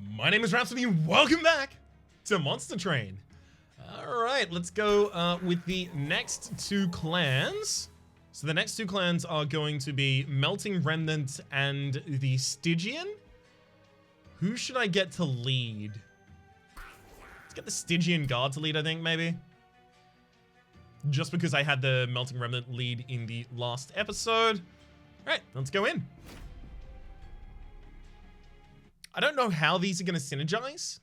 My name is Rhapsody, welcome back to Monster Train. Alright, let's go with the next two clans. So the next two clans are going to be Melting Remnant and the Stygian. Who should I get to lead? Let's get the Stygian guard to lead, I think, maybe. Just because I had the Melting Remnant lead in the last episode. Alright, let's go in. I don't know how these are going to synergize.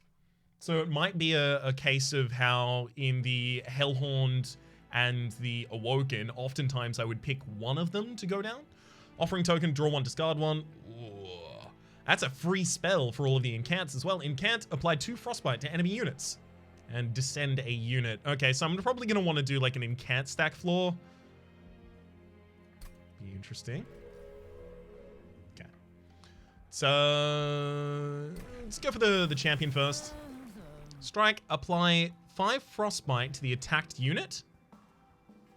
So it might be a case of how in the Hellhorned and the Awoken, oftentimes I would pick one of them to go down. Offering token, draw one, discard one. Ooh. That's a free spell for all of the incants as well. Incant, apply 2 Frostbite to enemy units and descend a unit. Okay, so I'm probably going to want to do like an incant stack floor. Be interesting. Okay. So let's go for the champion first. Strike, apply 5 Frostbite to the attacked unit.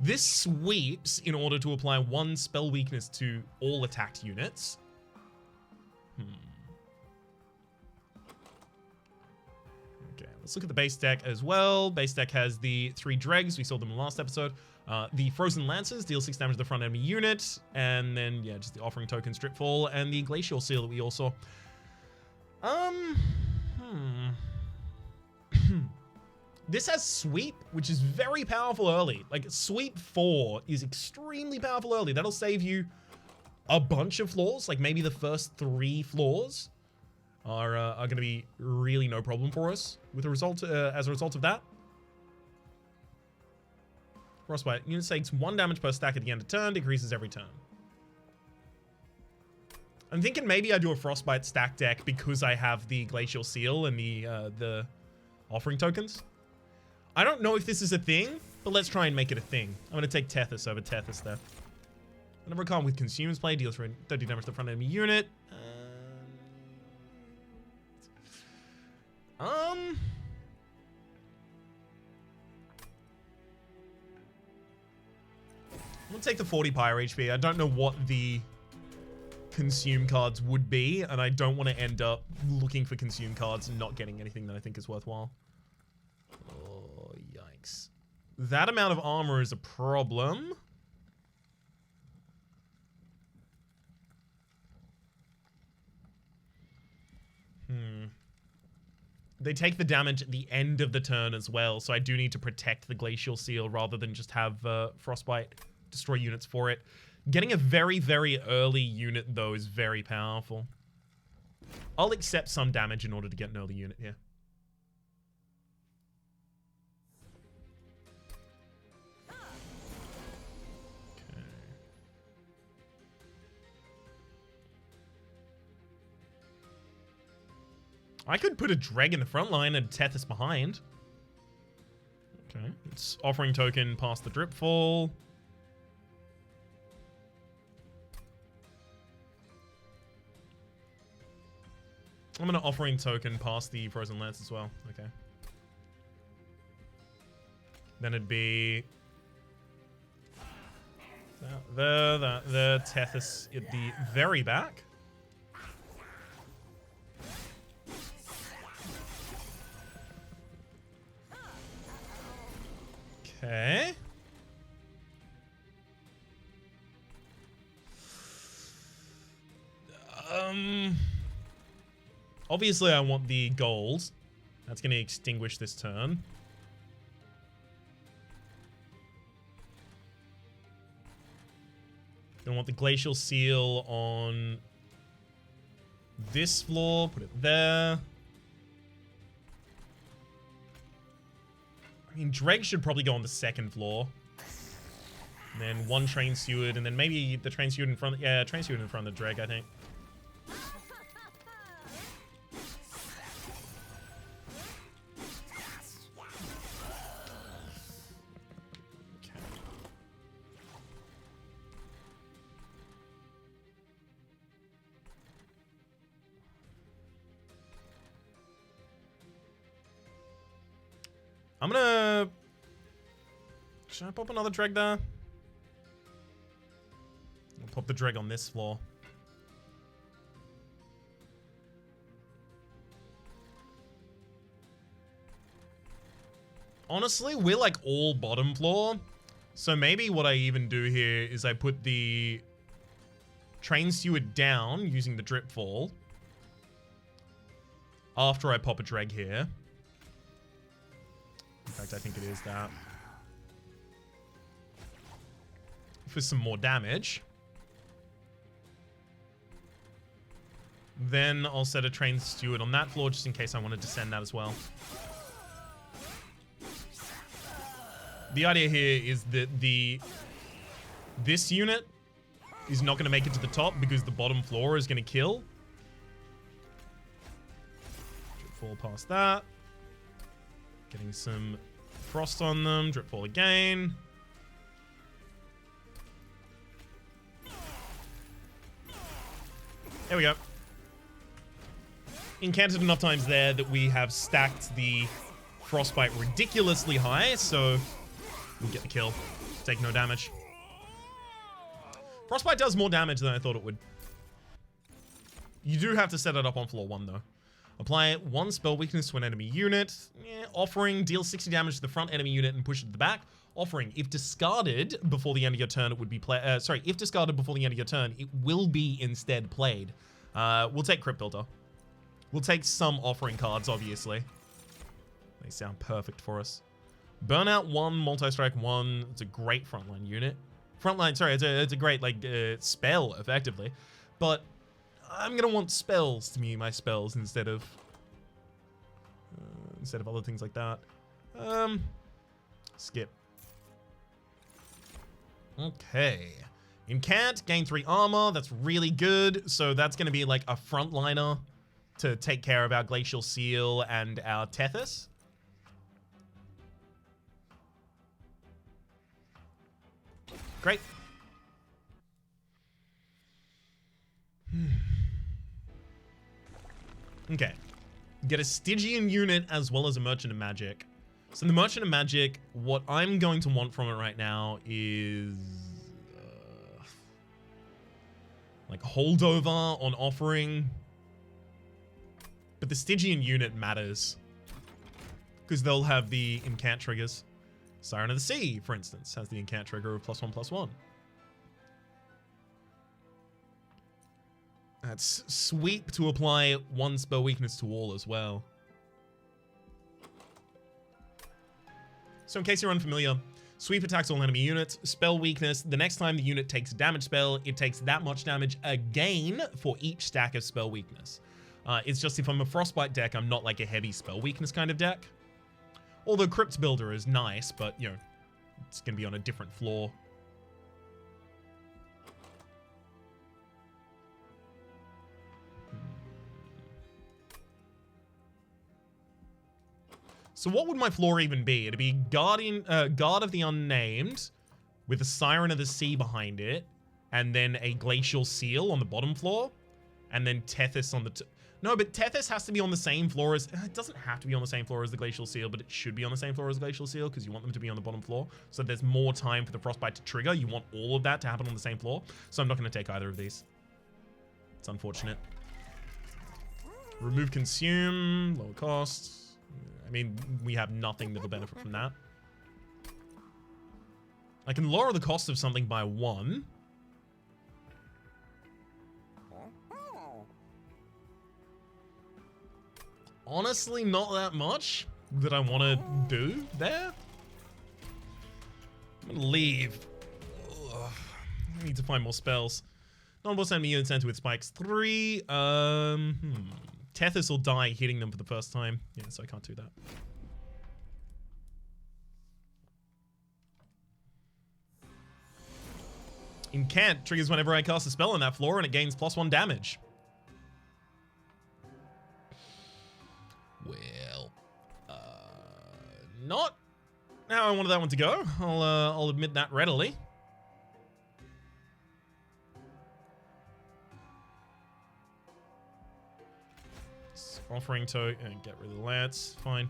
This sweeps in order to apply 1 spell weakness to all attacked units. Okay, let's look at the base deck as well. Base deck has the 3 dregs. We saw them in the last episode. The Frozen Lancers deal 6 damage to the front enemy unit. And then, yeah, just the Offering Token, Stripfall, and the Glacial Seal that we all saw. This has Sweep, which is very powerful early. Like, Sweep 4 is extremely powerful early. That'll save you a bunch of floors. Like, maybe the first 3 floors are going to be really no problem for us with a result, as a result of that. Frostbite. Unit takes 1 damage per stack at the end of turn. Decreases every turn. I'm thinking maybe I do a Frostbite stack deck because I have the Glacial Seal and the Offering Tokens. I don't know if this is a thing, but let's try and make it a thing. I'm going to take Tethys over Tethys there. Whenever a card with Consumes play, deals 30 damage to the front enemy unit. I'm going to take the 40 Pyre HP. I don't know what the Consume cards would be, and I don't want to end up looking for Consume cards and not getting anything that I think is worthwhile. Oh, yikes. That amount of armor is a problem. They take the damage at the end of the turn as well, so I do need to protect the Glacial Seal rather than just have Frostbite destroy units for it. Getting a very, very early unit, though, is very powerful. I'll accept some damage in order to get an early unit here. Okay. I could put a Dreg in the front line and Tethys behind. Okay. It's Offering Token past the Dripfall. I'm going to Offering Token past the Frozen Lance as well. Okay. Then it'd be the Tethys at the very back. Okay. Obviously, I want the gold. That's going to extinguish this turn. Gonna want the Glacial Seal on this floor. Put it there. I mean, Dreg should probably go on the second floor. And then 1 Train Steward, and then maybe the Train Steward in front. Yeah, Train Steward in front of the Dreg, I think. I'm gonna... Should I pop another Dreg there? I'll pop the Dreg on this floor. Honestly, we're like all bottom floor. So maybe what I even do here is I put the train steward down using the drip fall after I pop a dreg here. In fact, I think it is that. For some more damage. Then I'll set a train steward on that floor just in case I want to descend that as well. The idea here is that this unit is not going to make it to the top because the bottom floor is going to kill. Drip fall past that. Getting some frost on them. Drip fall again. There we go. Incanted enough times there that we have stacked the Frostbite ridiculously high, so we get the kill. Take no damage. Frostbite does more damage than I thought it would. You do have to set it up on floor 1 though. Apply 1 spell weakness to an enemy unit. Offering, deal 60 damage to the front enemy unit and push it to the back. Offering, if discarded before the end of your turn, it would be if discarded before the end of your turn, it will be instead played. We'll take Crypt Builder. We'll take some offering cards, obviously. They sound perfect for us. Burnout 1, Multi-Strike 1. It's a great frontline unit. It's a great, like, spell, effectively. But I'm going to want spells to be my spells instead of other things like that. Skip. Okay. Incant, gain 3 armor. That's really good. So that's going to be like a frontliner to take care of our Glacial Seal and our Tethys. Great. Okay. Get a Stygian unit as well as a Merchant of Magic. So the Merchant of Magic, what I'm going to want from it right now is like holdover on offering. But the Stygian unit matters because they'll have the incant triggers. Siren of the Sea, for instance, has the incant trigger of +1/+1. That's sweep to apply 1 spell weakness to all as well. So in case you're unfamiliar, sweep attacks all enemy units, spell weakness. The next time the unit takes a damage spell, it takes that much damage again for each stack of spell weakness. It's just if I'm a Frostbite deck, I'm not like a heavy spell weakness kind of deck. Although Crypt Builder is nice, but, you know, it's going to be on a different floor. So what would my floor even be? It'd be Guard of the Unnamed with a Siren of the Sea behind it, and then a Glacial Seal on the bottom floor, and then Tethys on the... No, but Tethys has to be on the same floor as... It doesn't have to be on the same floor as the Glacial Seal, but it should be on the same floor as the Glacial Seal because you want them to be on the bottom floor. So there's more time for the Frostbite to trigger. You want all of that to happen on the same floor. So I'm not going to take either of these. It's unfortunate. Remove Consume. Lower costs. I mean, we have nothing that'll benefit from that. I can lower the cost of something by 1. Honestly, not that much that I want to do there. I'm going to leave. Ugh. I need to find more spells. Non-boss enemy units enter with spikes 3. Tethys will die hitting them for the first time. Yeah, so I can't do that. Incant triggers whenever I cast a spell on that floor and it gains +1 damage. Well, not how I wanted that one to go. I'll admit that readily. Offering to get rid of the lance. Fine.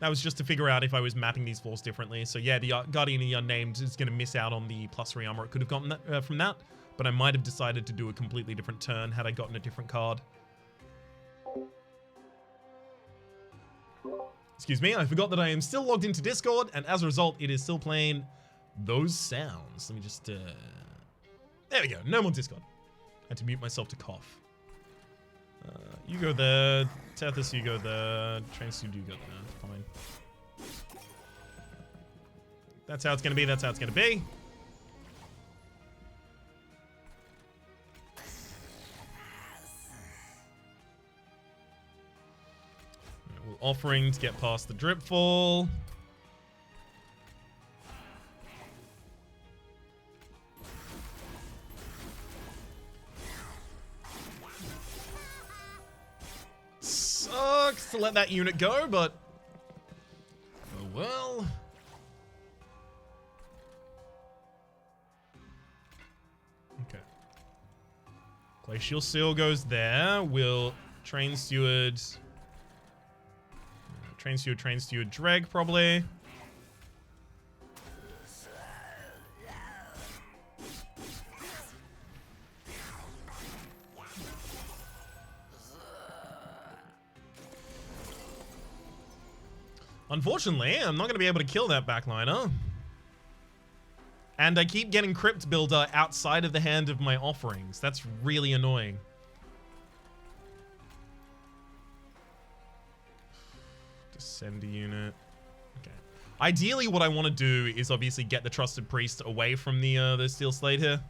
That was just to figure out if I was mapping these floors differently. So yeah, the Guardian of the Unnamed is going to miss out on the +3 armor it could have gotten that, from that. But I might have decided to do a completely different turn had I gotten a different card. Excuse me, I forgot that I am still logged into Discord, and as a result, it is still playing those sounds. Let me just, there we go, no more Discord. I had to mute myself to cough. You go there, Tethys, you go there, Trainsuit, you go there, fine. That's how it's gonna be, that's how it's gonna be. Offering to get past the dripfall. Sucks to let that unit go, but oh well. Okay. Glacial Seal goes there. Will Train Steward Dreg, probably. Unfortunately, I'm not going to be able to kill that backliner. And I keep getting Crypt Builder outside of the hand of my offerings. That's really annoying. Send a unit. Okay. Ideally, what I want to do is obviously get the Trusted Priest away from the Steel Slate here.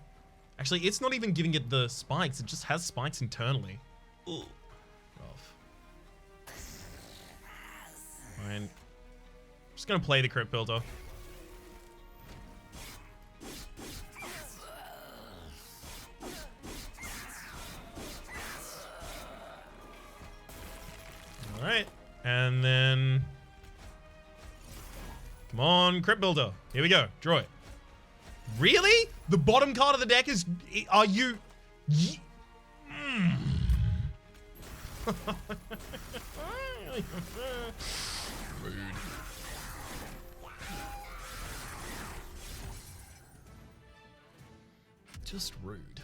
Actually, it's not even giving it the spikes. It just has spikes internally. Ugh. Rough. Fine. I'm just gonna play the Crypt Builder. All right. And then, come on, Crypt Builder. Here we go. Draw it. Really? The bottom card of the deck is, are you? Rude. Just rude.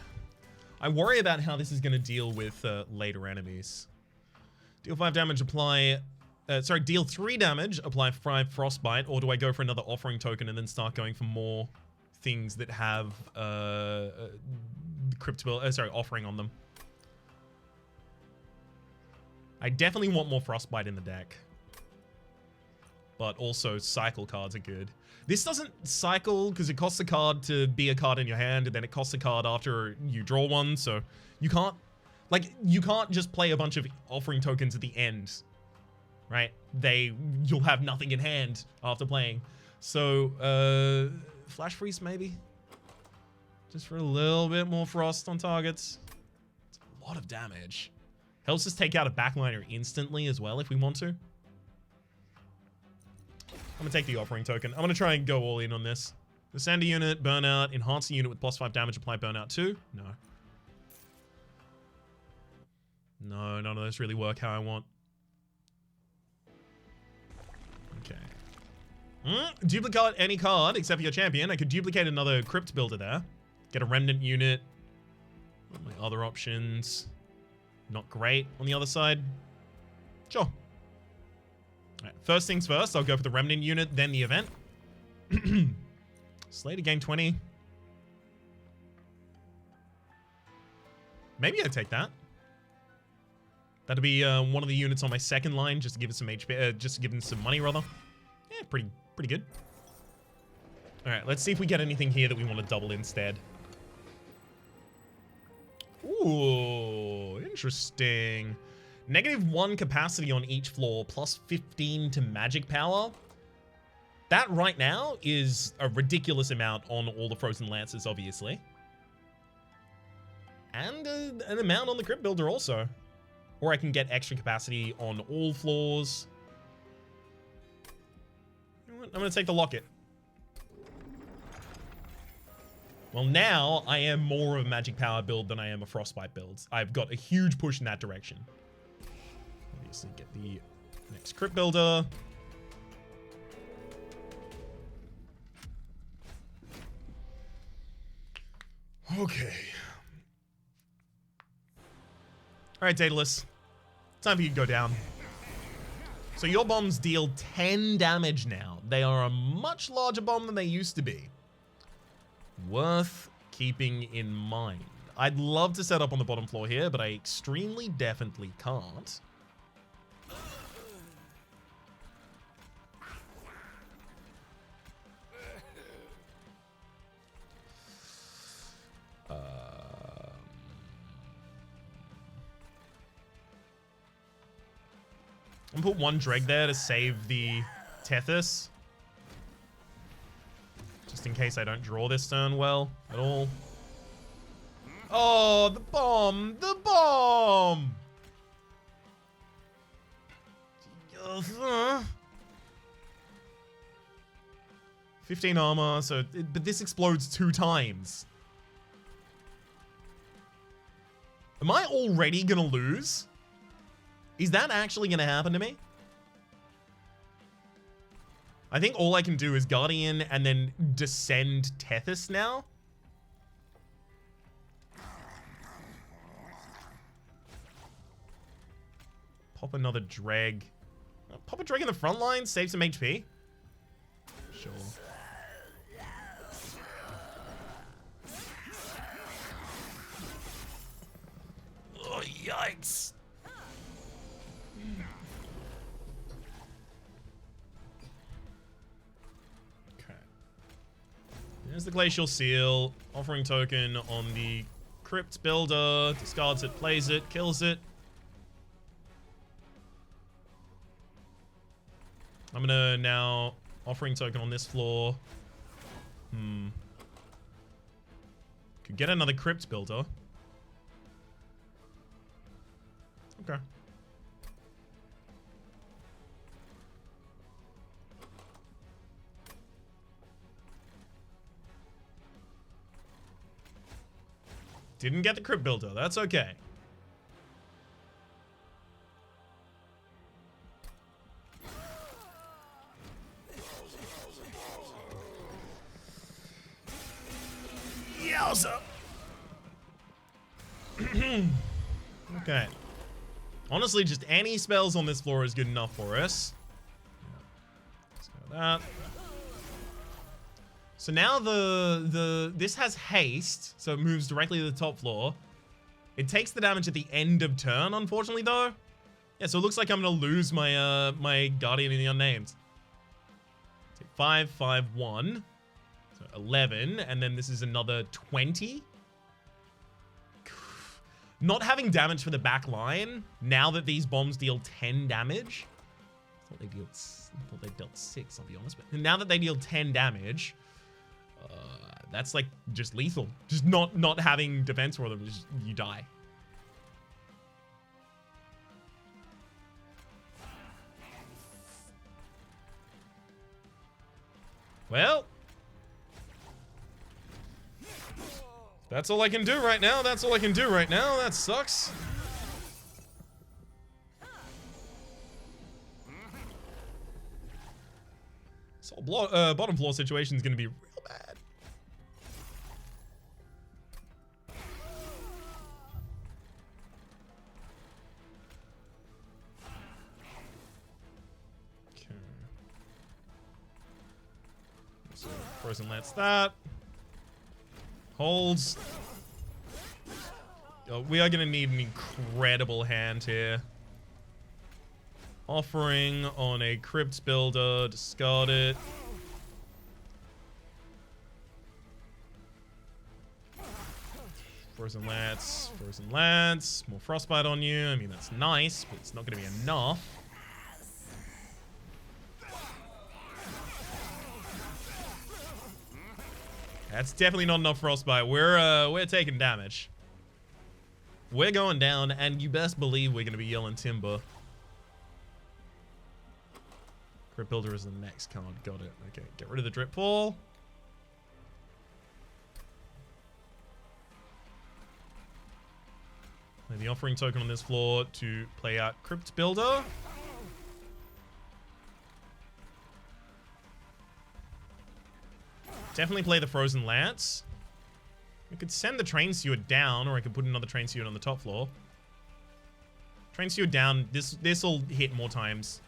I worry about how this is going to deal with later enemies. Deal 5 damage, apply... deal 3 damage, apply 5 Frostbite, or do I go for another offering token and then start going for more things that have offering on them? I definitely want more Frostbite in the deck. But also, cycle cards are good. This doesn't cycle because it costs a card to be a card in your hand, and then it costs a card after you draw one, so you can't... Like, you can't just play a bunch of offering tokens at the end, right? You'll have nothing in hand after playing. So, Flash Freeze maybe? Just for a little bit more frost on targets. It's a lot of damage. Helps us take out a backliner instantly as well if we want to. I'm gonna take the offering token. I'm gonna try and go all in on this. The Sandy unit, burnout, enhance the unit with +5 damage, apply burnout 2. No. No, none of those really work how I want. Okay. Duplicate any card except for your champion. I could duplicate another Crypt Builder there. Get a Remnant unit. My other options. Not great on the other side. Sure. All right, first things first, I'll go for the Remnant unit, then the event. Slay to gain 20. Maybe I take that. That'd be one of the units on my second line, just to give it some HP, just to give them some money, rather. Yeah, pretty good. All right, let's see if we get anything here that we want to double instead. Ooh, interesting. -1 capacity on each floor, +15 to magic power. That right now is a ridiculous amount on all the Frozen Lances, obviously. And an amount on the Crypt Builder also. Or I can get extra capacity on all floors. You know what? I'm going to take the locket. Well, now I am more of a magic power build than I am a Frostbite build. I've got a huge push in that direction. Obviously, get the next Crypt Builder. Okay. All right, Daedalus. Time for you to go down. So your bombs deal 10 damage now. They are a much larger bomb than they used to be. Worth keeping in mind. I'd love to set up on the bottom floor here, but I extremely definitely can't. I'm gonna put one Dreg there to save the Tethys. Just in case I don't draw this turn well at all. Oh, the bomb! The bomb! 15 armor, so but this explodes 2 times. Am I already gonna lose? Is that actually gonna happen to me? I think all I can do is Guardian and then descend Tethys now. Pop another Dreg. Pop a Dreg in the front line, save some HP. Sure. Oh, yikes. Okay. There's the Glacial Seal. Offering token on the Crypt Builder. Discards it, plays it, kills it. I'm gonna now offering token on this floor. Could get another Crypt Builder. Okay. Didn't get the Crypt Builder. That's okay. Yowza. Okay. Honestly, just any spells on this floor is good enough for us. Let's go that. So now this has haste, so it moves directly to the top floor. It takes the damage at the end of turn, unfortunately, though. Yeah, so it looks like I'm gonna lose my my Guardian in the Unnamed. Take 5, 5, 1. So 11, and then this is another 20. Not having damage for the back line, now that these bombs deal 10 damage. I thought they dealt 6, I'll be honest. But now that they deal 10 damage, that's like just lethal. Just not having defense for them, just, you die. Well, that's all I can do right now. That's all I can do right now. That sucks. This whole bottom floor situation is going to be real bad. Okay. So Frozen Lance that. Holds. Oh, we are going to need an incredible hand here. Offering on a Crypt Builder. Discard it. Frozen Lance. Frozen Lance. More Frostbite on you. I mean, that's nice, but it's not going to be enough. That's definitely not enough Frostbite. We're taking damage. We're going down, and you best believe we're going to be yelling timber. Crypt Builder is the next card. Got it. Okay, get rid of the Drip Fall. Play the offering token on this floor to play out Crypt Builder. Definitely play the Frozen Lance. We could send the Train Steward down, or I could put another Train Steward on the top floor. Train Steward down. This'll hit more times.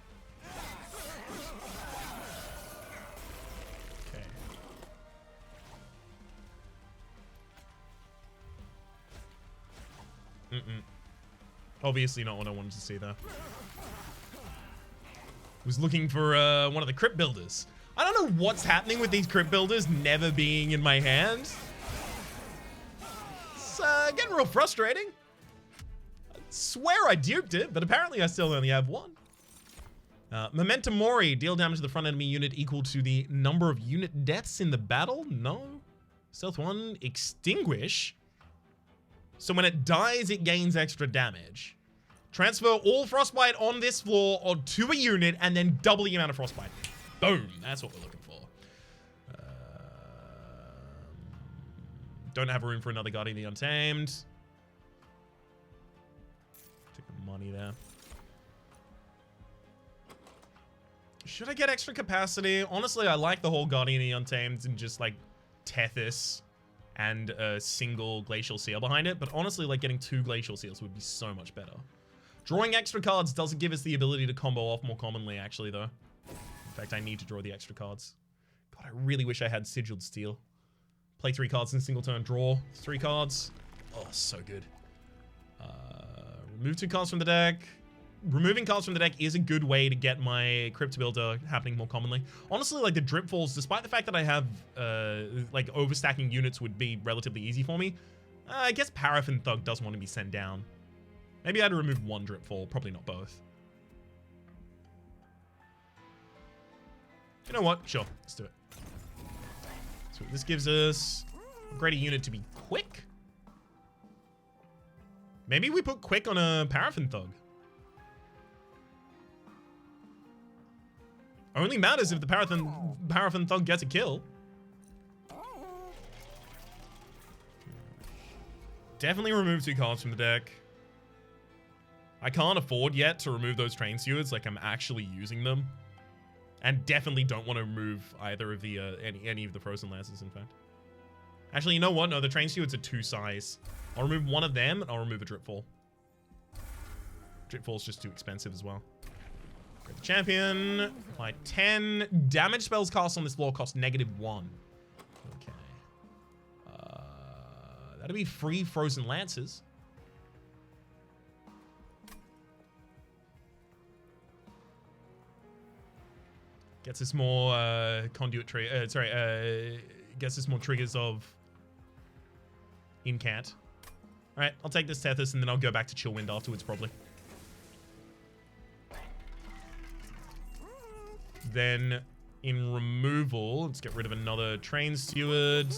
Obviously not what I wanted to see there. Was looking for one of the crypt builders. I don't know what's happening with these crypt builders never being in my hand. It's getting real frustrating. I swear I duped it, but apparently I still only have one. Memento Mori, deal damage to the front enemy unit equal to the number of unit deaths in the battle? No. Stealth 1, extinguish. So when it dies, it gains extra damage. Transfer all Frostbite on this floor onto a unit and then double the amount of Frostbite. Boom, that's what we're looking for. Don't have room for another Guardian of the Untamed. Take the money there. Should I get extra capacity? Honestly, I like the whole Guardian of the Untamed and just like Tethys and a single Glacial Seal behind it. But honestly, like getting 2 Glacial Seals would be so much better. Drawing extra cards doesn't give us the ability to combo off more commonly, actually, though. In fact, I need to draw the extra cards. God, I really wish I had Sigiled Steel. Play 3 cards in a single turn, draw 3 cards. Oh, so good. Remove 2 cards from the deck. Removing cards from the deck is a good way to get my Crypt Builder happening more commonly. Honestly, like the Drip Falls, despite the fact that I have, like, overstacking units would be relatively easy for me, I guess Paraffin Thug does want to be sent down. Maybe I'd remove 1 Drip Fall, probably not both. You know what? Sure, let's do it. So this gives us a greater unit to be quick. Maybe we put quick on a Paraffin Thug. Only matters if the Paraffin Thug gets a kill. Definitely remove 2 cards from the deck. I can't afford yet to remove those Train Stewards, like I'm actually using them. And definitely don't want to remove either of the, any of the Frozen Lances, in fact. Actually, you know what? No, the Train Stewards are 2 size. I'll remove 1 of them, and I'll remove a Dripfall. Dripfall's just too expensive as well. Grab the champion. Apply 10. Damage spells cast on this floor cost -1. Okay. That'll be 3 Frozen Lances. Gets us more gets us more triggers of Incant. Alright, I'll take this Tethys and then I'll go back to Chillwind afterwards, probably. Then, in removal, let's get rid of another Train Steward.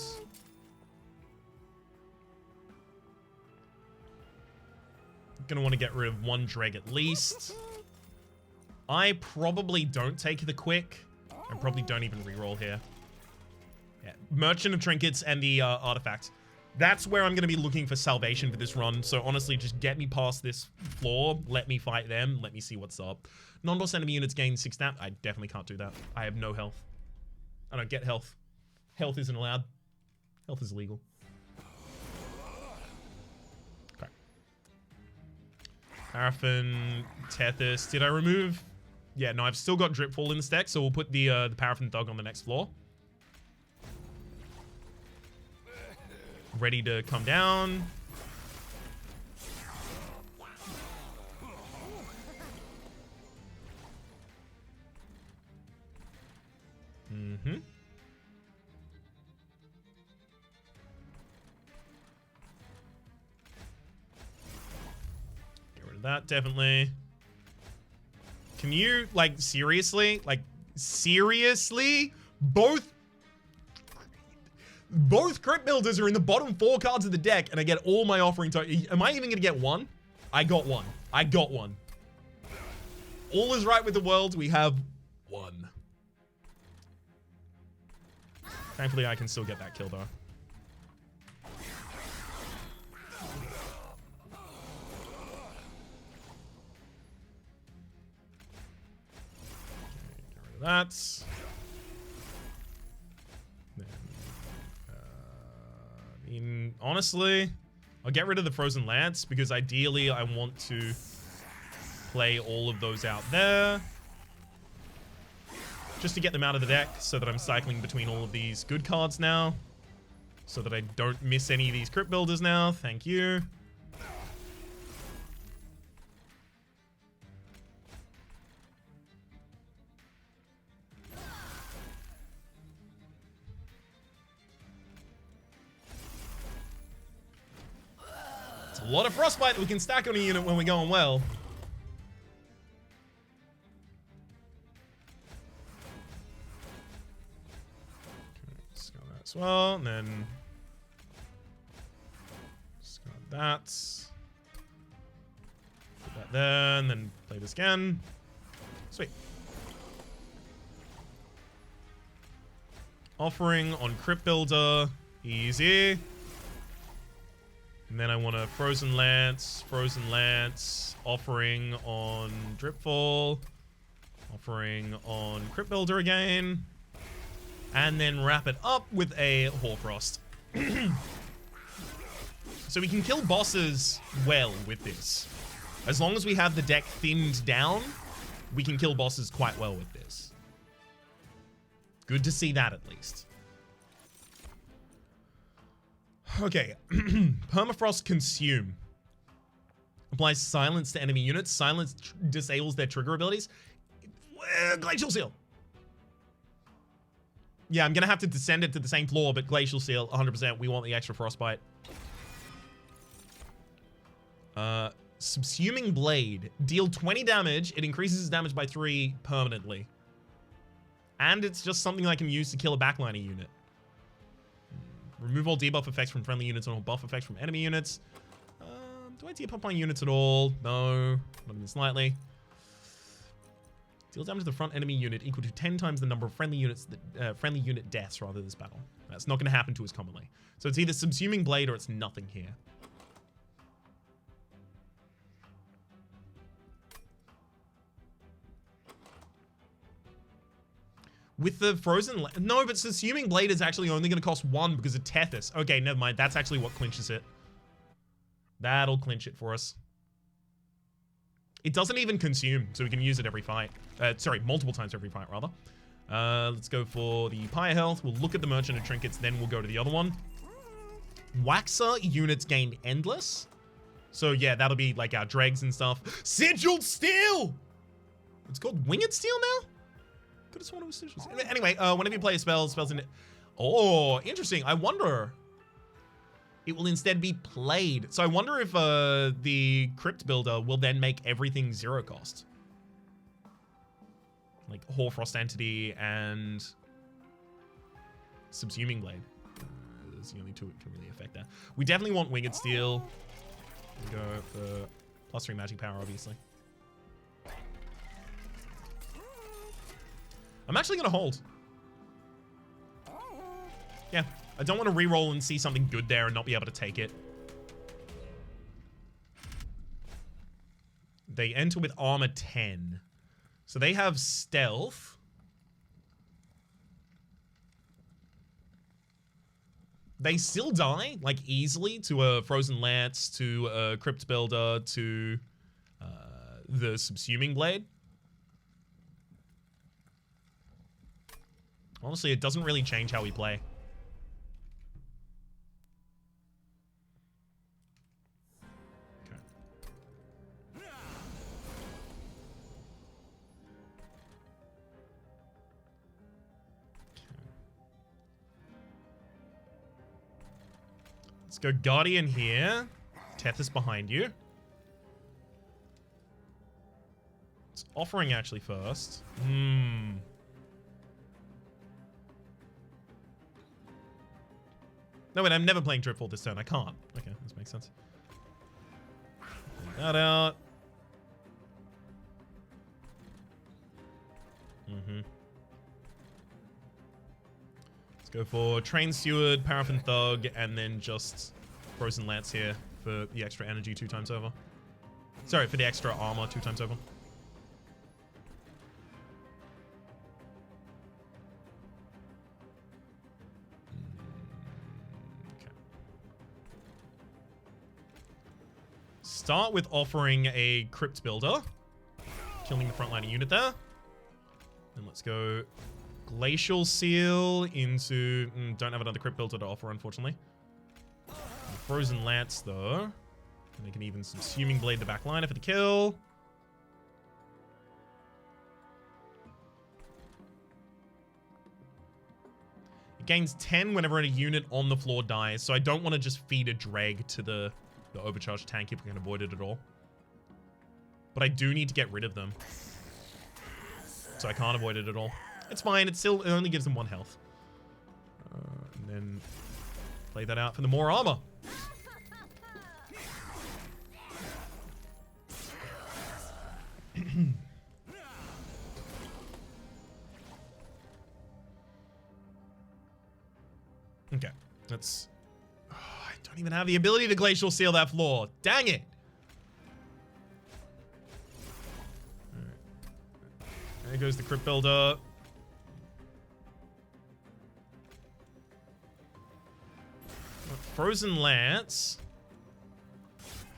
Gonna want to get rid of 1 Dreg at least. I probably don't take the quick. I probably don't even reroll here. Yeah, Merchant of Trinkets and the Artifact. That's where I'm going to be looking for salvation for this run. So honestly, just get me past this floor. Let me fight them. Let me see what's up. Non-boss enemy units gain 6 stamp. I definitely can't do that. I have no health. I don't get health. Health isn't allowed. Health is illegal. Okay. Paraffin, Tethys. Did I remove? Yeah, no, I've still got Dripfall in the stack, so we'll put the Paraffin Thug on the next floor. Ready to come down. Mm-hmm. Get rid of that, definitely. Can you, like, seriously? Like, seriously? Both Crypt Builders are in the bottom 4 cards of the deck, and I get all my offering tokens. Am I even gonna get 1? I got 1. I got 1. All is right with the world. We have 1. Thankfully, I can still get that kill, though. That. Then, I mean, honestly, I'll get rid of the Frozen Lance because ideally I want to play all of those out there just to get them out of the deck so that I'm cycling between all of these good cards now so that I don't miss any of these Crypt Builders now. Thank you. A lot of Frostbite that we can stack on a unit when we're going well. Okay, discard that as well, and then discard that. Put that there, and then play this again. Sweet. Offering on Crypt Builder. Easy. And then I want a Frozen Lance, offering on Dripfall, offering on Crypt Builder again, and then wrap it up with a Hoarfrost. So we can kill bosses well with this. As long as we have the deck thinned down, we can kill bosses quite well with this. Good to see that at least. Okay, Permafrost Consume. Applies silence to enemy units. Silence disables their trigger abilities. Glacial Seal. Yeah, I'm going to have to descend it to the same floor, but Glacial Seal, 100%. We want the extra Frostbite. Subsuming Blade. Deal 20 damage. It increases its damage by 3 permanently. And it's just something I can use to kill a backliner unit. Remove all debuff effects from friendly units and all buff effects from enemy units. Do I debuff my units at all? No, not even slightly. Deal damage to the front enemy unit equal to 10 times the number of friendly units, friendly unit deaths rather this battle. That's not going to happen to us commonly. So it's either Subsuming Blade or it's nothing here. With the Frozen... No, but Subsuming Blade is actually only going to cost 1 because of Tethys. Okay, never mind. That's actually what clinches it. That'll clinch it for us. It doesn't even consume, so we can use it every fight. Sorry, multiple times every fight, rather. Let's go for the Pyre Health. We'll look at the Merchant of Trinkets, then we'll go to the other one. Waxer units gain Endless. So, yeah, that'll be like our Dregs and stuff. Sigiled Steel! It's called Winged Steel now? Could have sworn it was Sigiled Steel. Anyway, whenever you play a spells in it... Oh, interesting. I wonder... It will instead be played. So I wonder if the Crypt Builder will then make everything 0 cost. Like Hoarfrost Entity and Subsuming Blade. Those are the only 2 that can really affect that. We definitely want Winged Steel. We'll go for +3 magic power, obviously. I'm actually going to hold. Yeah. I don't want to reroll and see something good there and not be able to take it. They enter with armor 10. So they have stealth. They still die, like, easily to a Frozen Lance, to a Crypt Builder, to the Subsuming Blade. Honestly, it doesn't really change how we play. Let's go Guardian here. Tethys behind you. It's offering actually first. No, wait, I'm never playing Dripfall this turn. I can't. Okay, this makes sense. Take that out. Let's go for Train Steward, Paraffin Thug, and then just Frozen Lance here for the extra energy 2 times over. Sorry, for the extra armor 2 times over. Okay. Start with offering a Crypt Builder, killing the frontliner unit there. Then let's go Glacial Seal into... don't have another Crypt Builder to offer, unfortunately. Frozen Lance, though. And they can even Subsuming Blade the backliner for the kill. It gains 10 whenever a unit on the floor dies, so I don't want to just feed a Dreg to the the overcharged tank if we can avoid it at all. But I do need to get rid of them. So I can't avoid it at all. It's fine. It only gives them 1 health. And then play that out for the more armor. Okay, let's... Oh, I don't even have the ability to glacial seal that floor. Dang it! There goes the crypt builder. Frozen Lance.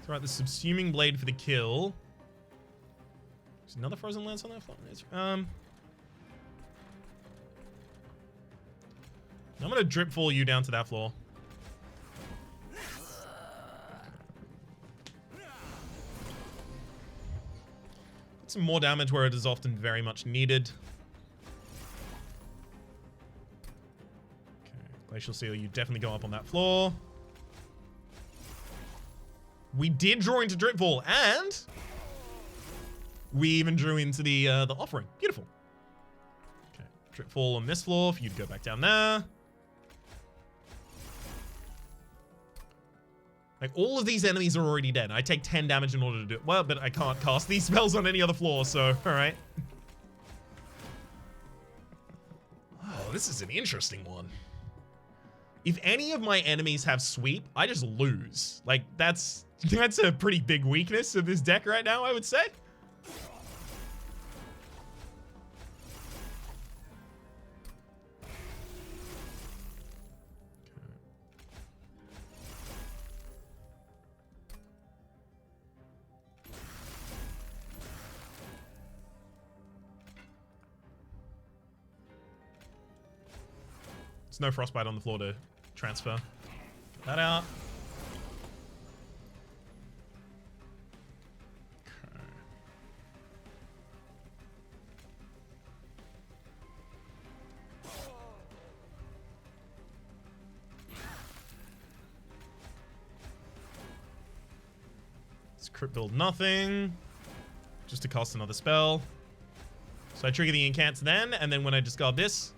Throw out the subsuming blade for the kill. There's another Frozen Lance on that floor. I'm gonna drip fall you down to that floor. Some more damage where it is often very much needed. Okay, Glacial Seal, you definitely go up on that floor. We did draw into Dripfall, and we even drew into the offering. Beautiful. Okay, Dripfall on this floor for you to go back down there. Like, all of these enemies are already dead. I take 10 damage in order to do it. Well, but I can't cast these spells on any other floor, so, alright. Oh, this is an interesting one. If any of my enemies have sweep, I just lose. Like, that's a pretty big weakness of this deck right now, I would say. There's no Frostbite on the floor to transfer. Get that out. Okay. Let's crypt build nothing. Just to cast another spell. So I trigger the incants then, and then when I discard this,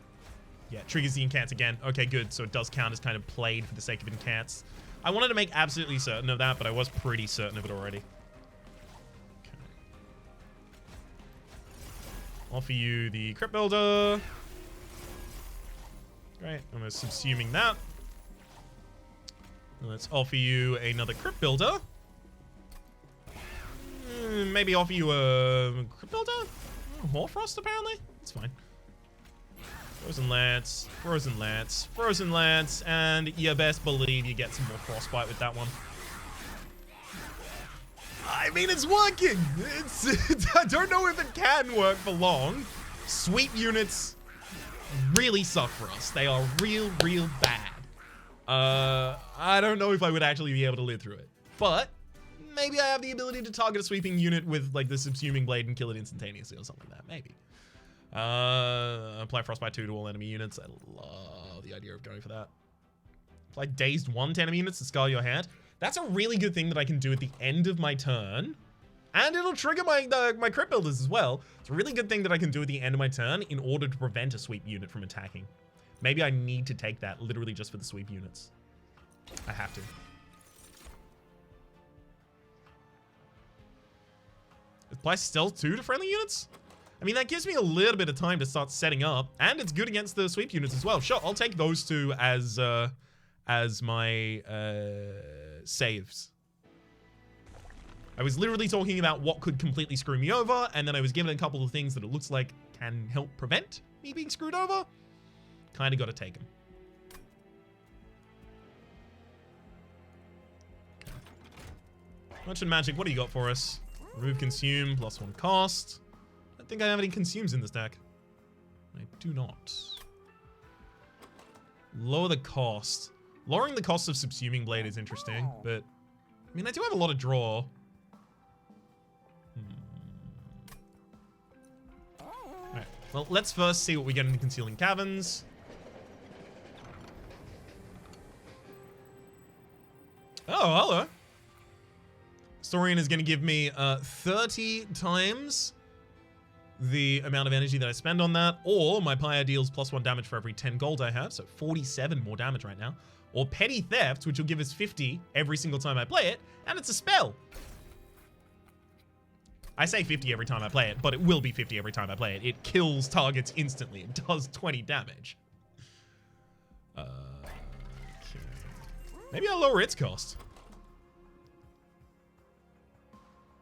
yeah, triggers the incants again. Okay, good. So it does count as kind of played for the sake of incants. I wanted to make absolutely certain of that, but I was pretty certain of it already. Okay. Offer you the crypt builder. Great. I'm subsuming that. Let's offer you another crypt builder. Maybe offer you a crypt builder? Hoarfrost, apparently? It's fine. Frozen Lance, Frozen Lance, Frozen Lance, and you best believe you get some more Frostbite with that one. I mean, it's working! I don't know if it can work for long. Sweep units really suck for us. They are real bad. I don't know if I would actually be able to live through it. But maybe I have the ability to target a sweeping unit with, like, the subsuming blade and kill it instantaneously or something like that. Maybe. Apply Frostbite 2 to all enemy units. I love the idea of going for that. Apply Dazed 1 to enemy units to scar your hand. That's a really good thing that I can do at the end of my turn. And it'll trigger my crypt builders as well. It's a really good thing that I can do at the end of my turn in order to prevent a sweep unit from attacking. Maybe I need to take that literally just for the sweep units. I have to. Apply Stealth 2 to friendly units? I mean, that gives me a little bit of time to start setting up, and it's good against the sweep units as well. Sure, I'll take those two as my saves. I was literally talking about what could completely screw me over, and then I was given a couple of things that it looks like can help prevent me being screwed over. Kind of got to take them. Merchant Magic, what do you got for us? Remove Consume, +1 cost. I don't think I have any Consumes in this deck. I do not. Lower the cost. Lowering the cost of Subsuming Blade is interesting, but I mean, I do have a lot of draw. Alright, well, let's first see what we get in the Concealing Caverns. Oh, hello. Historian is going to give me 30 times the amount of energy that I spend on that, or my Pyre deals +1 damage for every 10 gold I have, so 47 more damage right now. Or Petty Theft, which will give us 50 every single time I play it, and it's a spell. I say 50 every time I play it, but it will be 50 every time I play it. It kills targets instantly. It does 20 damage. Okay. Maybe I'll lower its cost.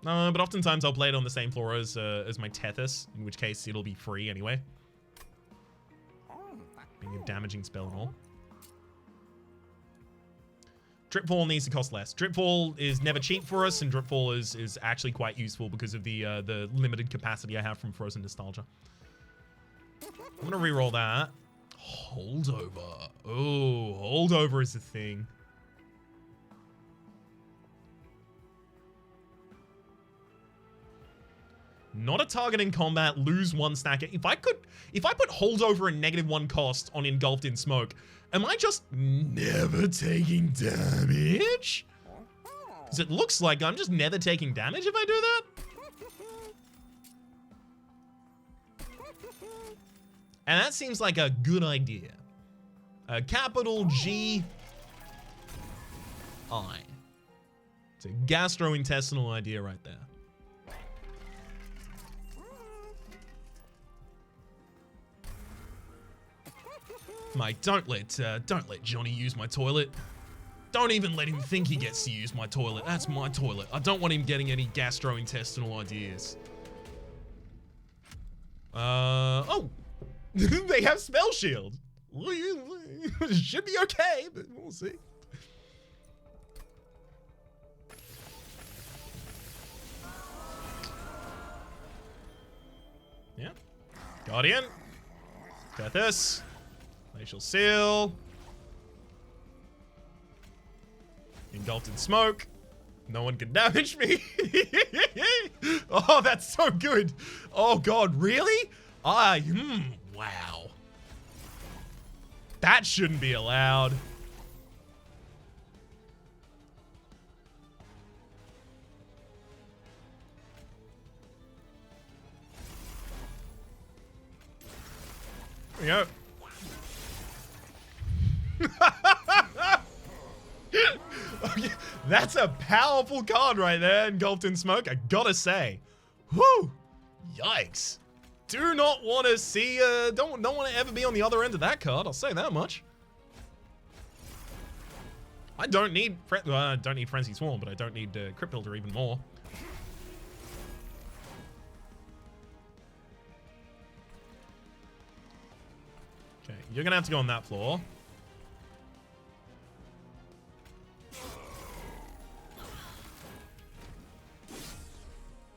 But oftentimes I'll play it on the same floor as my Tethys, in which case it'll be free anyway. Being a damaging spell and all. Dripfall needs to cost less. Dripfall is never cheap for us, and Dripfall is actually quite useful because of the limited capacity I have from Frozen Nostalgia. I'm gonna reroll that. Holdover. Oh, holdover is a thing. Not a target in combat, lose 1 stack. If I put holdover and -1 cost on Engulfed in Smoke, am I just never taking damage? Because it looks like I'm just never taking damage if I do that. And that seems like a good idea. A capital G I. It's a gastrointestinal idea right there. Mate, don't let Johnny use my toilet. Don't even let him think he gets to use my toilet. That's my toilet. I don't want him getting any gastrointestinal ideas. Oh. They have Spell Shield. Should be okay, but we'll see. Yeah. Guardian. Tethys. Glacial Seal. Engulfed in Smoke. No one can damage me. Oh, that's so good. Oh god, really? Wow. That shouldn't be allowed. There we go. Okay, that's a powerful card right there, Engulfed in Smoke, I gotta say. Whew! Yikes. Do not want to see, don't want to ever be on the other end of that card, I'll say that much. I don't need, I don't need Frenzy Swarm, but I don't need Crypt Builder even more. Okay, you're gonna have to go on that floor.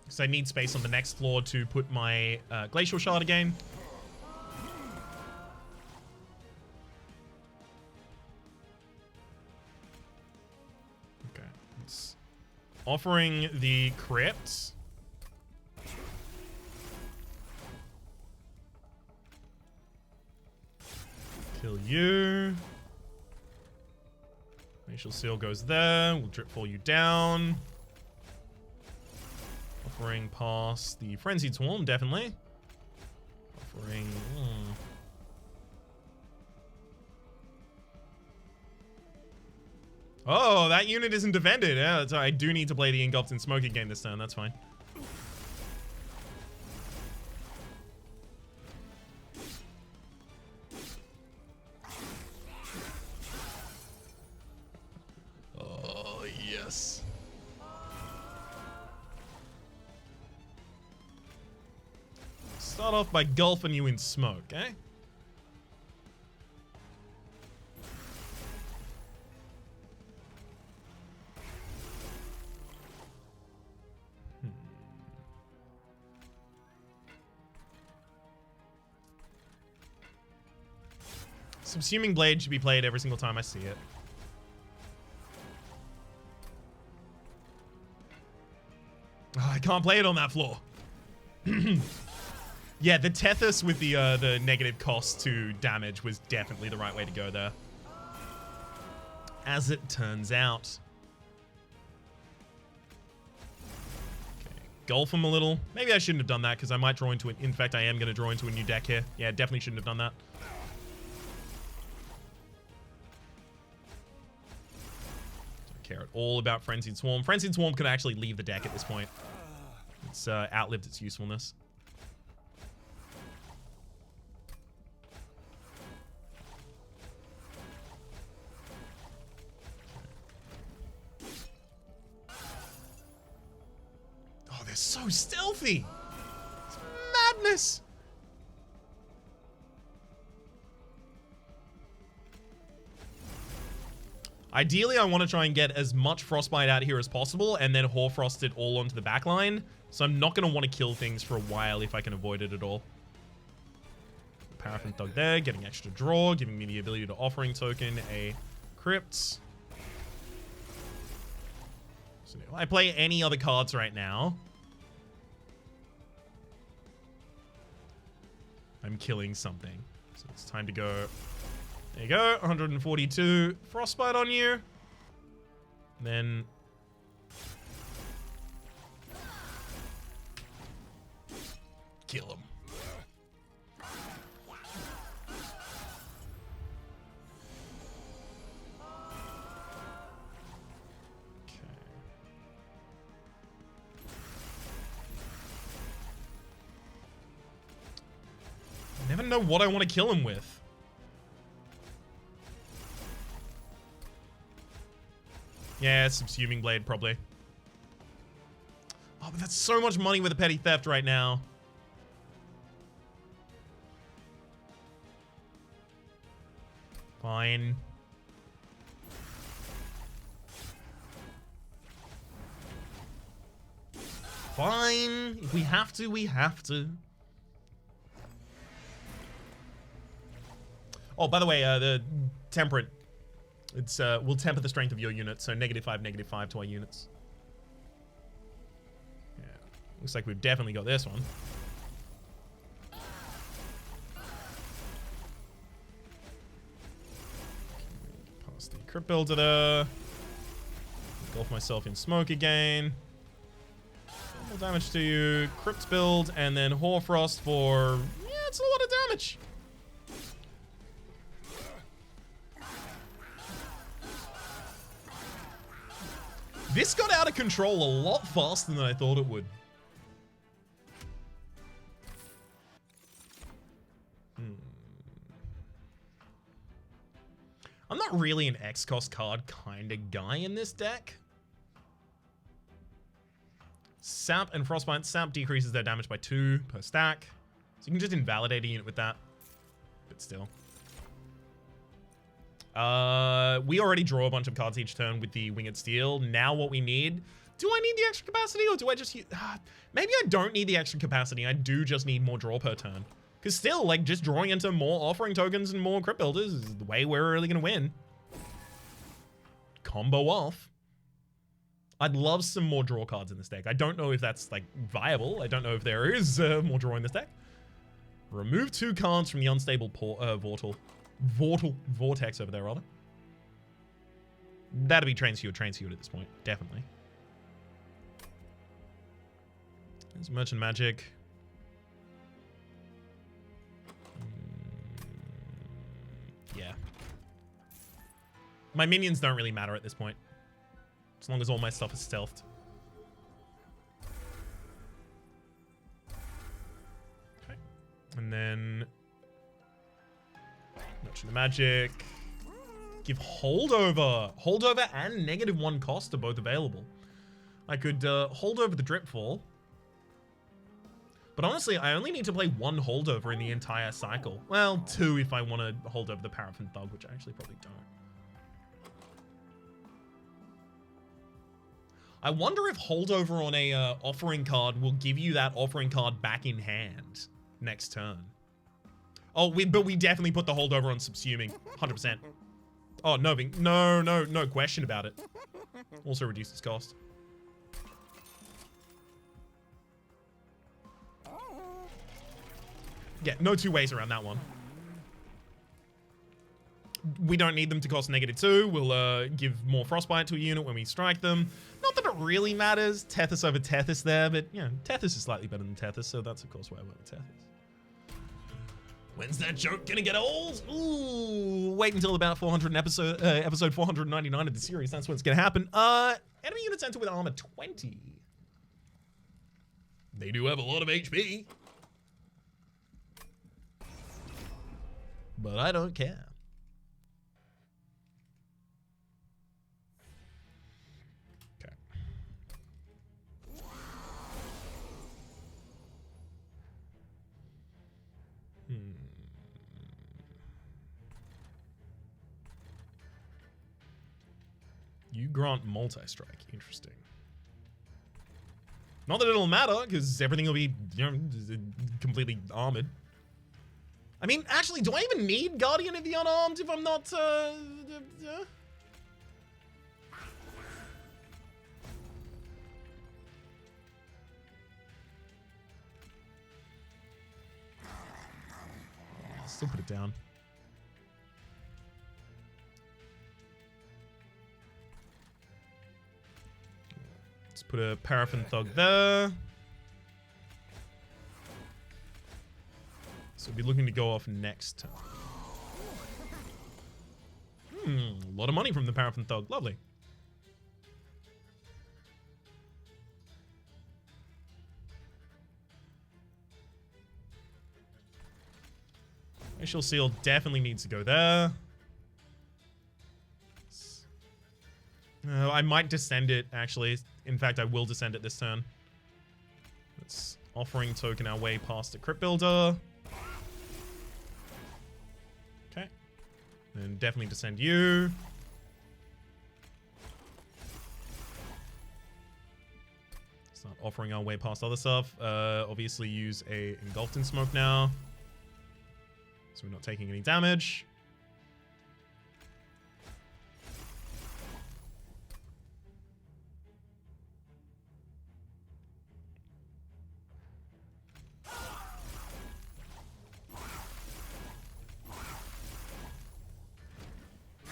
Because I need space on the next floor to put my Glacial Shard again. Okay. It's offering the Crypt. Kill you. Glacial Seal goes there. We'll Dripfall you down. Offering past the Frenzied Swarm, definitely. Offering... Oh, that unit isn't defended. Yeah, that's right. I do need to play the Engulfed in Smoke again this turn. That's fine. Oh, yes. Start off by gulfing you in smoke, eh? Subsuming Blade should be played every single time I see it. Oh, I can't play it on that floor. Yeah, the Tethys with the negative cost to damage was definitely the right way to go there. As it turns out. Golf them a little. Maybe I shouldn't have done that because I might draw into it. In fact, I am going to draw into a new deck here. Yeah, definitely shouldn't have done that. Don't care at all about Frenzied Swarm. Frenzied Swarm could actually leave the deck at this point. It's outlived its usefulness. They're so stealthy. It's madness. Ideally, I want to try and get as much Frostbite out here as possible and then Hoarfrost it all onto the back line. So I'm not going to want to kill things for a while if I can avoid it at all. Paraffin Thug there, getting extra draw, giving me the ability to Offering Token a Crypt. So if I play any other cards right now, I'm killing something. So it's time to go. There you go. 142 Frostbite on you. And then kill him. I never know what I want to kill him with. Yeah, Subsuming Blade, probably. Oh, but that's so much money with a Petty Theft right now. Fine. Fine. If we have to, we have to. Oh, by the way, the Temperate, it's will temper the strength of your unit, so -5 to our units. Yeah, looks like we've definitely got this one. Pass the Crypt Builder there. Engulf myself in smoke again. More damage to you. Crypt build, and then Hoarfrost for... yeah, it's a lot of damage. This got out of control a lot faster than I thought it would. I'm not really an X-cost card kind of guy in this deck. Sap and Frostbite. Sap decreases their damage by 2 per stack. So you can just invalidate a unit with that. But still. We already draw a bunch of cards each turn with the Winged Steel. Now what we need... do I need the extra capacity or do I just... maybe I don't need the extra capacity. I do just need more draw per turn. Because still, like, just drawing into more Offering Tokens and more Crypt Builders is the way we're really going to win. Combo off. I'd love some more draw cards in this deck. I don't know if that's, like, viable. I don't know if there is more draw in this deck. Remove 2 cards from the Unstable Vortex over there, rather. That'd be Transfeud at this point. Definitely. There's Merchant Magic. Yeah. My minions don't really matter at this point. As long as all my stuff is stealthed. Okay. And then... Merchant Magic. Give Holdover. Holdover and -1 cost are both available. I could hold over the Dripfall. But honestly, I only need to play 1 Holdover in the entire cycle. Well, 2 if I want to hold over the Paraffin Thug, which I actually probably don't. I wonder if Holdover on a Offering card will give you that Offering card back in hand next turn. Oh, but we definitely put the Holdover on Subsuming. 100%. Oh, no question about it. Also reduces cost. Yeah, no 2 ways around that one. We don't need them to cost -2. We'll give more Frostbite to a unit when we strike them. Not that it that really matters. Tethys over Tethys there, but you know, Tethys is slightly better than Tethys, so that's of course why I went with Tethys. When's that joke gonna get old? Ooh, wait until about episode 499 of the series. That's when it's gonna happen. Enemy units enter with armor 20. They do have a lot of HP. But I don't care. Okay. You grant multi-strike. Interesting. Not that it'll matter, because everything will be, you know, completely armored. I mean, actually, do I even need Guardian of the Unarmed if I'm not, I'll still put it down. Let's put a Paraffin Thug there. So we'll be looking to go off next turn. A lot of money from the Paraffin Thug. Lovely. Glacial Seal definitely needs to go there. I might descend it, actually. In fact, I will descend it this turn. Let's offering token our way past the Crypt Builder. Okay. And definitely descend you. Start offering our way past other stuff. Obviously use a Engulfed in Smoke now. So we're not taking any damage.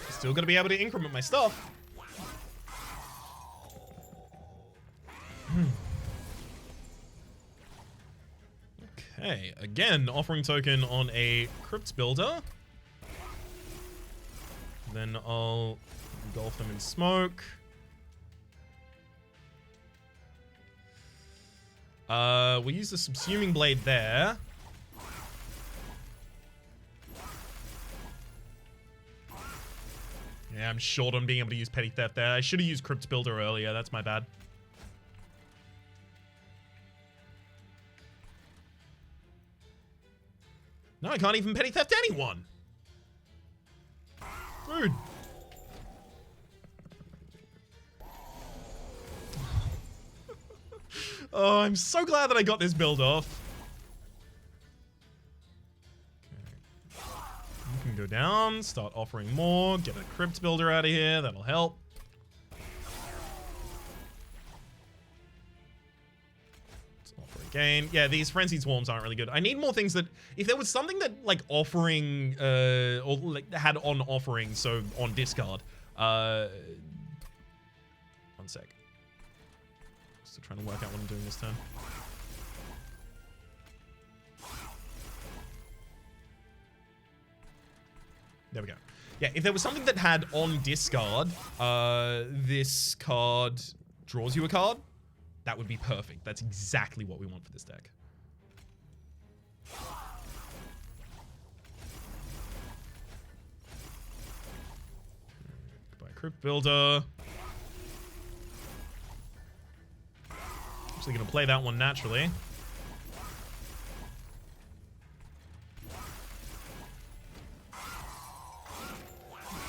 Still gonna be able to increment my stuff. Okay, again, offering token on a Crypt Builder. Then I'll engulf them in smoke. We'll use the Subsuming Blade there. Yeah, I'm short on being able to use Petty Theft there. I should have used Crypt Builder earlier. That's my bad. No, I can't even Petty Theft anyone. Dude. Oh, I'm so glad that I got this build off. Go down, start offering more, get a Crypt Builder out of here, that'll help. Let's offer again. Yeah, these Frenzied Swarms aren't really good. I need more things that, if there was something that, like, offering, or like, had on offering, so on discard. One sec. Still trying to work out what I'm doing this turn. There we go. Yeah, if there was something that had on discard, this card draws you a card, that would be perfect. That's exactly what we want for this deck. Goodbye, Crypt Builder. Actually gonna play that one naturally.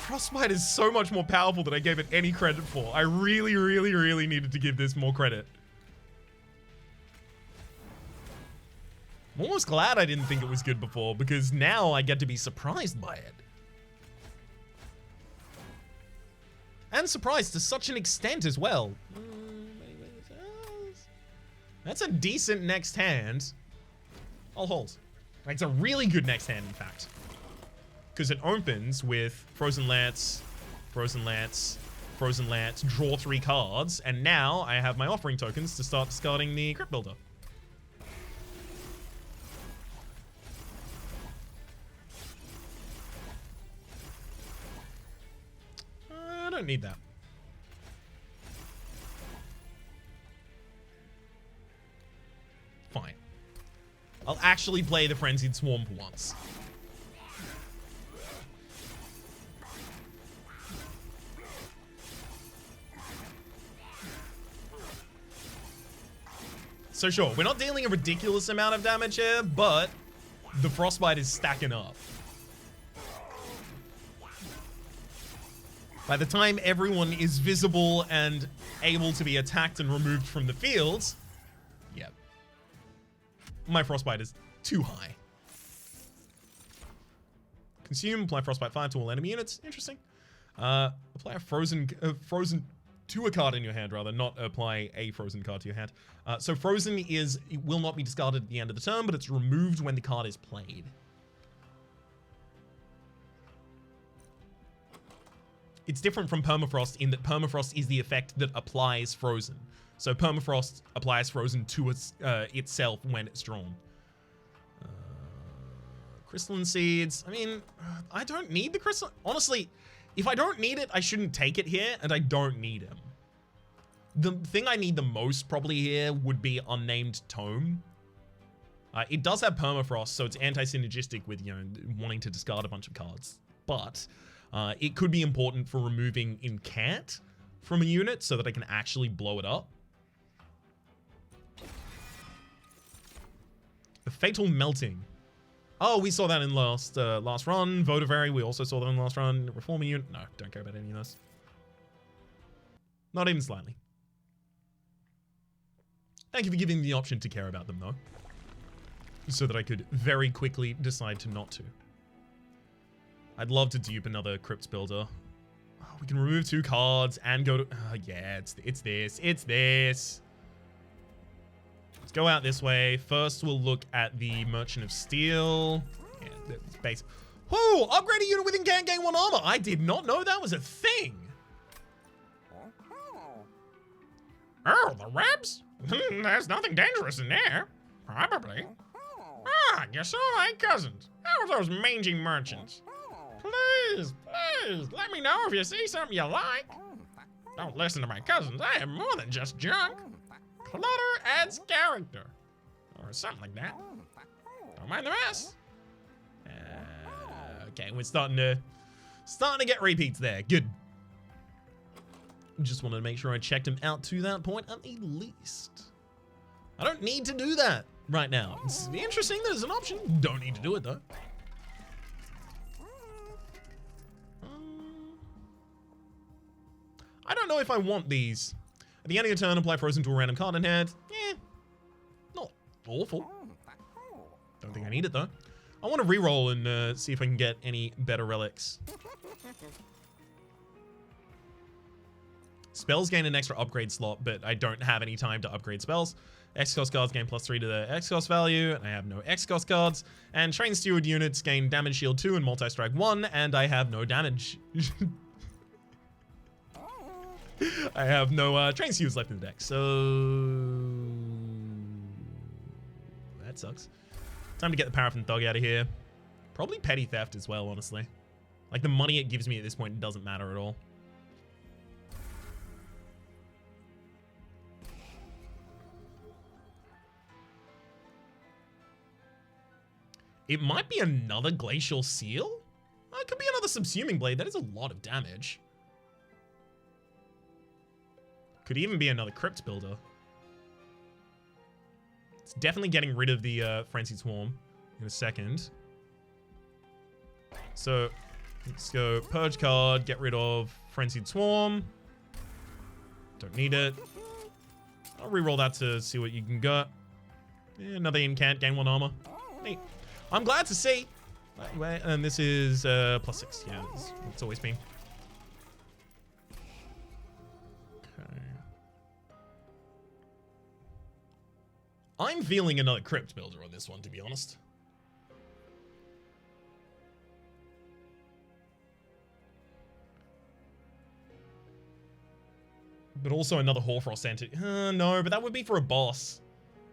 Frostbite is so much more powerful than I gave it any credit for. I really, really, really needed to give this more credit. I'm almost glad I didn't think it was good before, because now I get to be surprised by it. And surprised to such an extent as well. That's a decent next hand. I'll hold. It's a really good next hand, in fact. Because it opens with Frozen Lance, Frozen Lance, draw 3 cards, and now I have my offering tokens to start discarding the Crypt Builder. I don't need that. Fine. I'll actually play the Frenzied Swarm for once. So sure, we're not dealing a ridiculous amount of damage here, but the Frostbite is stacking up. By the time everyone is visible and able to be attacked and removed from the field, yeah, my Frostbite is too high. Consume, apply Frostbite 5 to all enemy units. Interesting. Apply a frozen to a card in your hand, rather, not apply a frozen card to your hand. So frozen is, it will not be discarded at the end of the turn, but it's removed when the card is played. It's different from permafrost in that permafrost is the effect that applies frozen. So permafrost applies frozen to itself when it's drawn. Crystalline Seeds. I mean, I don't need the crystal. Honestly, if I don't need it, I shouldn't take it here, and I don't need him. The thing I need the most probably here would be Unnamed Tome. It does have permafrost, so it's anti-synergistic with, you know, wanting to discard a bunch of cards. But it could be important for removing Incant from a unit so that I can actually blow it up. The Fatal Melting. Oh, we saw that in last run. Votavary, we also saw that in last run. Reformer unit. No, don't care about any of this. Not even slightly. Thank you for giving me the option to care about them, though. So that I could very quickly decide to not to. I'd love to dupe another Crypt Builder. Oh, we can remove 2 cards and go to... yeah, it's this. It's this. Let's go out this way. First, we'll look at the Merchant of Steel. Yeah, that's basic. Whoa! Upgrade a unit with Incant, gain 1 armor. I did not know that was a thing. Oh, the Rebs? There's nothing dangerous in there. Probably. Ah, you saw my cousins. How are those mangy merchants? Please, let me know if you see something you like. Don't listen to my cousins. I am more than just junk. Clutter adds character. Or something like that. Don't mind the mess. Okay, we're starting to get repeats there. Good. Just wanted to make sure I checked him out to that point at the least. I don't need to do that right now. It's interesting that it's an option. Don't need to do it though. I don't know if I want these. At the end of your turn, apply frozen to a random card in hand. Not awful. Don't think I need it though. I want to reroll and see if I can get any better relics. Spells gain an extra upgrade slot, but I don't have any time to upgrade spells. X-Cost cards gain +3 to the X-Cost value, and I have no X-Cost cards. And Train Steward units gain damage shield 2 and multi-strike 1, and I have no damage. I have no Train Stewards left in the deck, so... that sucks. Time to get the Paraffin Thug out of here. Probably Petty Theft as well, honestly. Like, the money it gives me at this point doesn't matter at all. It might be another Glacial Seal? Oh, it could be another Subsuming Blade. That is a lot of damage. Could even be another Crypt Builder. It's definitely getting rid of the Frenzied Swarm in a second. So, let's go Purge card, get rid of Frenzied Swarm. Don't need it. I'll reroll that to see what you can get. Yeah, another Incant, gain 1 armor. Neat. I'm glad to see. And this is +6. Yeah, it's always been. Okay. I'm feeling another Crypt Builder on this one, to be honest. But also another Hoarfrost entity. No, but that would be for a boss.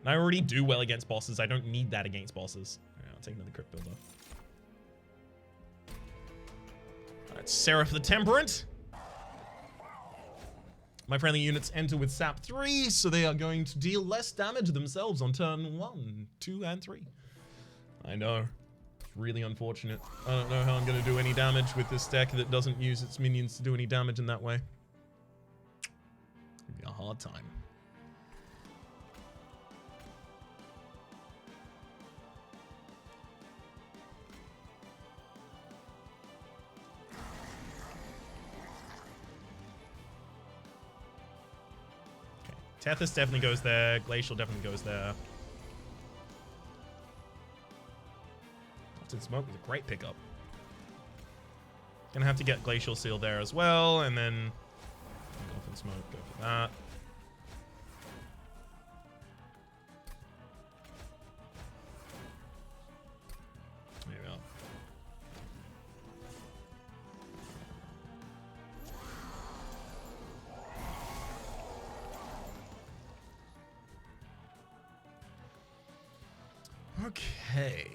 And I already do well against bosses. I don't need that against bosses. Alright, I'll take another Crypt Builder. Alright, Seraph the Temperate. My friendly units enter with Sap 3, so they are going to deal less damage themselves on turn 1, 2, and 3. I know. It's really unfortunate. I don't know how I'm going to do any damage with this deck that doesn't use its minions to do any damage in that way. It'll be a hard time. Tethys definitely goes there. Glacial definitely goes there. Often Smoke was a great pickup. Gonna have to get Glacial Seal there as well, and then Often Smoke, go for that. There we go. Okay.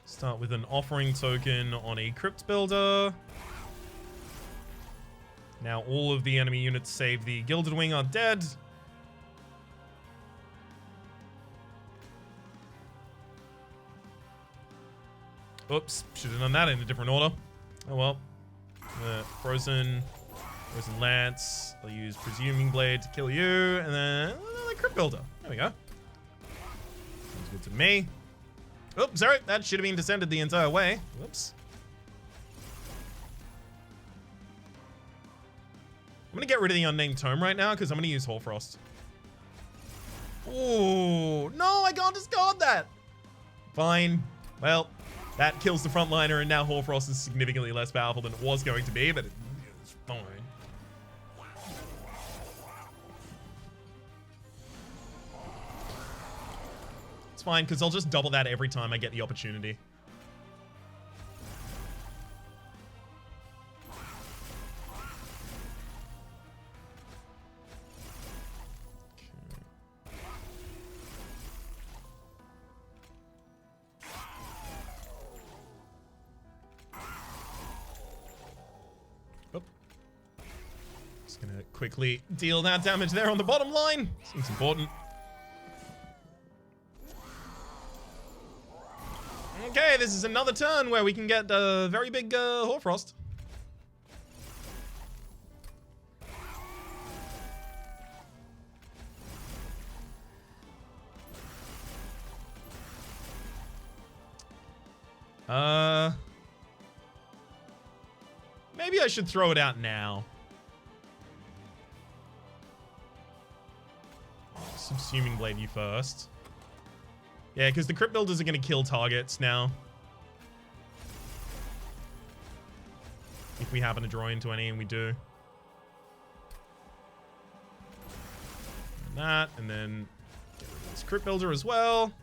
Start with an offering token on a Crypt Builder. Now all of the enemy units save the Gilded Wing are dead. Oops, should have done that in a different order. Oh well. Frozen Lance. I'll use Presuming Blade to kill you, and then another Crypt Builder. There we go. Sounds good to me. Oops, sorry, that should have been descended the entire way. Whoops. I'm gonna get rid of the Unnamed Tome right now because I'm gonna use Hoarfrost. Oh no, I can't discard that. Fine. Well, that kills the frontliner, and now Hoarfrost is significantly less powerful than it was going to be, but it's fine. It's fine, because I'll just double that every time I get the opportunity. Oop. Just gonna quickly deal that damage there on the bottom line. Seems important. Okay, this is another turn where we can get a very big Hoarfrost. Maybe I should throw it out now. Subsuming Blade you first. Yeah, because the Crypt Builders are going to kill targets now. If we happen to draw into any, and we do. And that, and then get rid of this Crypt Builder as well.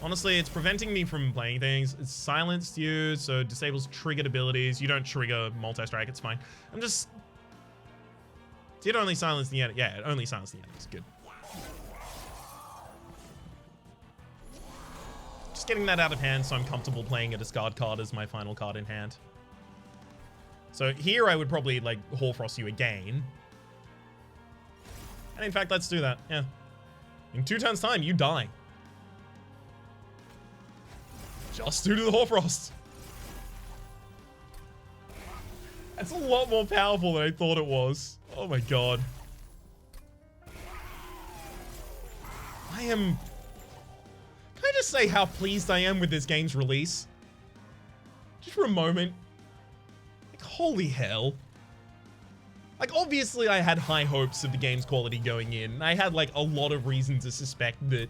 Honestly, it's preventing me from playing things. It's silenced you, so disables triggered abilities. You don't trigger multi-strike, it's fine. I'm just... Did only silence the enemy. Yeah, it only silenced the enemies. Good. Just getting that out of hand so I'm comfortable playing a discard card as my final card in hand. So here I would probably like Hoarfrost you again. And in fact, let's do that. Yeah. In 2 turns time, you die. Just due to the Hoarfrost. That's a lot more powerful than I thought it was. Oh my god. Can I just say how pleased I am with this game's release? Just for a moment. Like, holy hell. Like, obviously I had high hopes of the game's quality going in. I had, like, a lot of reason to suspect that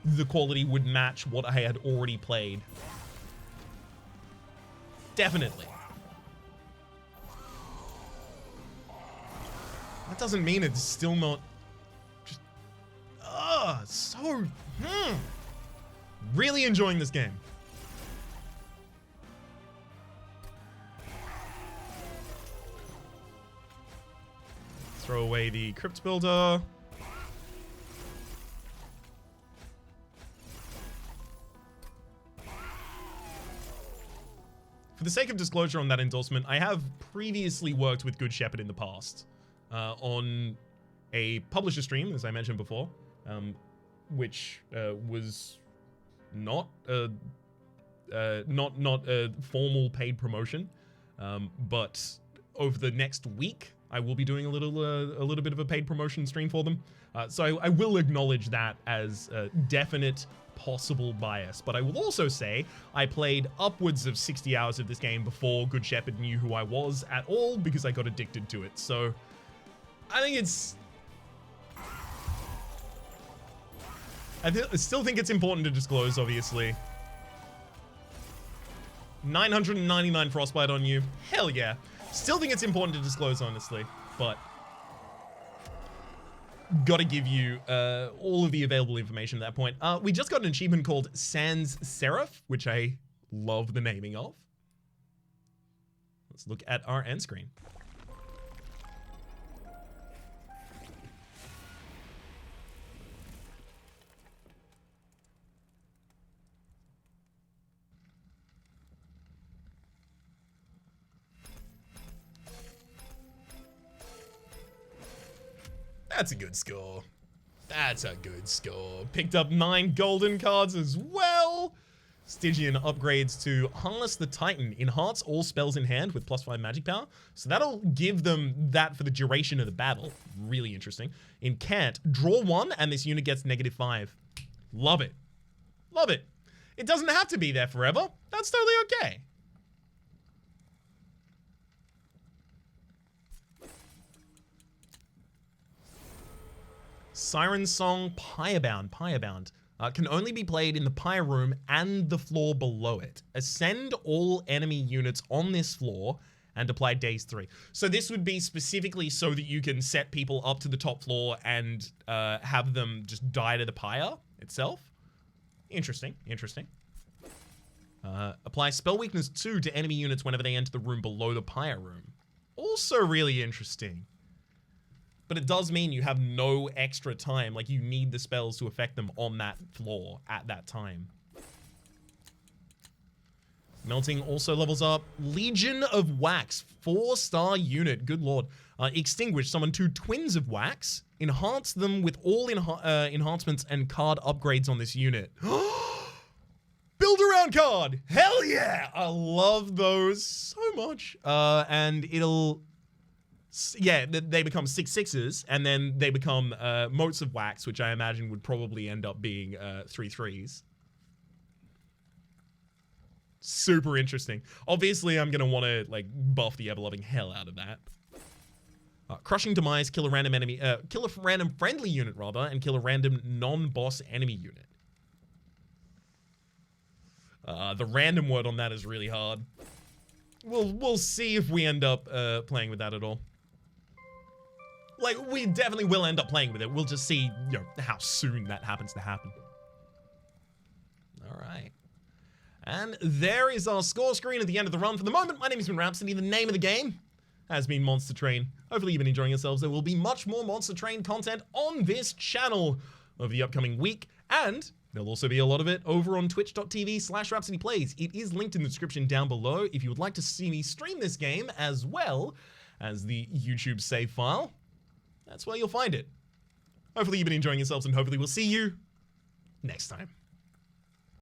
the quality would match what I had already played. Definitely. That doesn't mean it's still not just... so... Really enjoying this game. Throw away the Crypt Builder. For the sake of disclosure on that endorsement, I have previously worked with Good Shepherd in the past on a publisher stream, as I mentioned before, which was not a formal paid promotion, but over the next week I will be doing a little bit of a paid promotion stream for them. So I will acknowledge that as a definite possible bias, but I will also say I played upwards of 60 hours of this game before Good Shepherd knew who I was at all, because I got addicted to it. So I think I still think it's important to disclose, obviously. 999 Frostbite on you. Hell yeah. Still think it's important to disclose, honestly, but gotta give you all of the available information at that point. We just got an achievement called Sans Seraph, which I love the naming of. Let's look at our end screen. That's a good score. That's a good score. Picked up 9 golden cards as well. Stygian upgrades to Harness the Titan. Enhance all spells in hand with +5 magic power. So that'll give them that for the duration of the battle. Really interesting. Incant, draw 1 and this unit gets -5. Love it. Love it. It doesn't have to be there forever. That's totally okay. Siren Song Pyrebound. Can only be played in the Pyre Room and the floor below it. Ascend all enemy units on this floor and apply daze 3. So this would be specifically so that you can set people up to the top floor and have them just die to the pyre itself. Interesting. Apply spell weakness 2 to enemy units whenever they enter the room below the Pyre Room. Also really interesting. But it does mean you have no extra time. Like, you need the spells to affect them on that floor at that time. Melting also levels up. Legion of Wax, 4-star unit. Good lord. Extinguish, summon 2 twins of Wax. Enhance them with all enhancements and card upgrades on this unit. Build around card. Hell yeah. I love those so much. And it'll... Yeah, they become 6/6s, and then they become motes of wax, which I imagine would probably end up being 3/3s. Super interesting. Obviously, I'm gonna want to like buff the ever-loving hell out of that. Crushing Demise, kill a random enemy, kill a random friendly unit rather, and kill a random non-boss enemy unit. The random word on that is really hard. We'll see if we end up playing with that at all. Like, we definitely will end up playing with it. We'll just see, you know, how soon that happens to happen. All right. And there is our score screen at the end of the run. For the moment, my name has been Rhapsody. The name of the game has been Monster Train. Hopefully you've been enjoying yourselves. There will be much more Monster Train content on this channel over the upcoming week. And there'll also be a lot of it over on twitch.tv/RhapsodyPlays. It is linked in the description down below if you would like to see me stream this game, as well as the YouTube save file. That's where you'll find it. Hopefully you've been enjoying yourselves, and hopefully we'll see you next time.